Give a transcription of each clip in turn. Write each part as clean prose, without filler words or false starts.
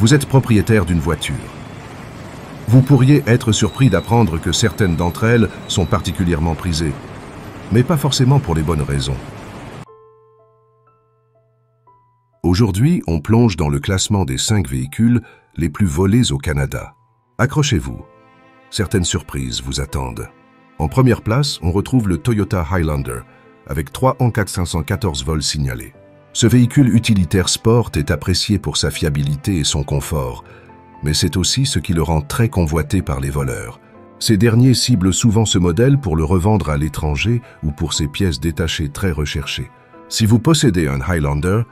Vous êtes propriétaire d'une voiture. Vous pourriez être surpris d'apprendre que certaines d'entre elles sont particulièrement prisées, mais pas forcément pour les bonnes raisons. Aujourd'hui, on plonge dans le classement des 5 véhicules les plus volés au Canada. Accrochez-vous, certaines surprises vous attendent. En première place, on retrouve le Toyota Highlander, avec 3 414 vols signalés. Ce véhicule utilitaire sport est apprécié pour sa fiabilité et son confort, mais c'est aussi ce qui le rend très convoité par les voleurs. Ces derniers ciblent souvent ce modèle pour le revendre à l'étranger ou pour ses pièces détachées très recherchées. Si vous possédez un Highlander,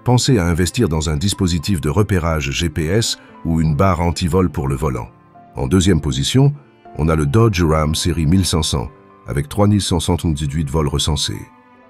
pensez à investir dans un dispositif de repérage GPS ou une barre anti-vol pour le volant. En deuxième position, on a le Dodge Ram série 1500, avec 3178 vols recensés.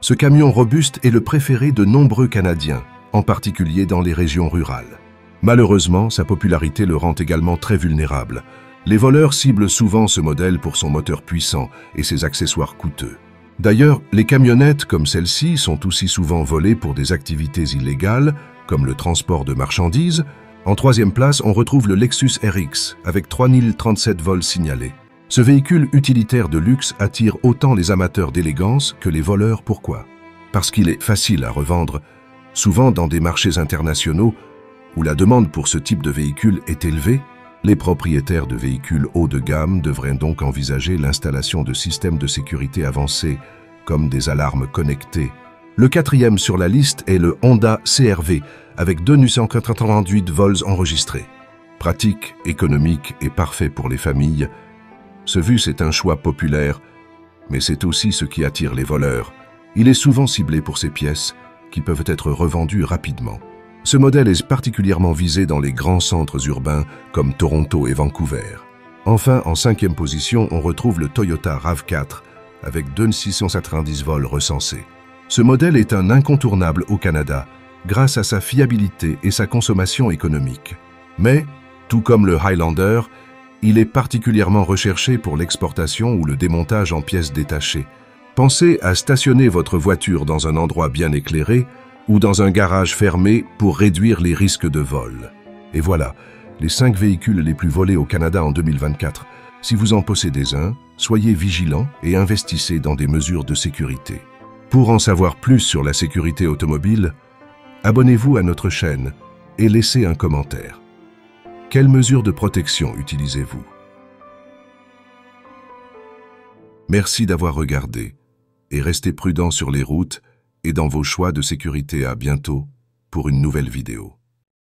Ce camion robuste est le préféré de nombreux Canadiens, en particulier dans les régions rurales. Malheureusement, sa popularité le rend également très vulnérable. Les voleurs ciblent souvent ce modèle pour son moteur puissant et ses accessoires coûteux. D'ailleurs, les camionnettes comme celle-ci sont aussi souvent volées pour des activités illégales, comme le transport de marchandises. En troisième place, on retrouve le Lexus RX, avec 3037 vols signalés. Ce véhicule utilitaire de luxe attire autant les amateurs d'élégance que les voleurs. Pourquoi? Parce qu'il est facile à revendre, souvent dans des marchés internationaux où la demande pour ce type de véhicule est élevée. Les propriétaires de véhicules haut de gamme devraient donc envisager l'installation de systèmes de sécurité avancés, comme des alarmes connectées. Le quatrième sur la liste est le Honda CR-V, avec 288 vols enregistrés. Pratique, économique et parfait pour les familles, ce bus est un choix populaire, mais c'est aussi ce qui attire les voleurs. Il est souvent ciblé pour ses pièces, qui peuvent être revendues rapidement. Ce modèle est particulièrement visé dans les grands centres urbains comme Toronto et Vancouver. Enfin, en cinquième position, on retrouve le Toyota RAV4 avec 2690 vols recensés. Ce modèle est un incontournable au Canada grâce à sa fiabilité et sa consommation économique. Mais, tout comme le Highlander, il est particulièrement recherché pour l'exportation ou le démontage en pièces détachées. Pensez à stationner votre voiture dans un endroit bien éclairé ou dans un garage fermé pour réduire les risques de vol. Et voilà, les 5 véhicules les plus volés au Canada en 2024. Si vous en possédez un, soyez vigilants et investissez dans des mesures de sécurité. Pour en savoir plus sur la sécurité automobile, abonnez-vous à notre chaîne et laissez un commentaire. Quelles mesures de protection utilisez-vous? Merci d'avoir regardé et restez prudents sur les routes et dans vos choix de sécurité. À bientôt pour une nouvelle vidéo.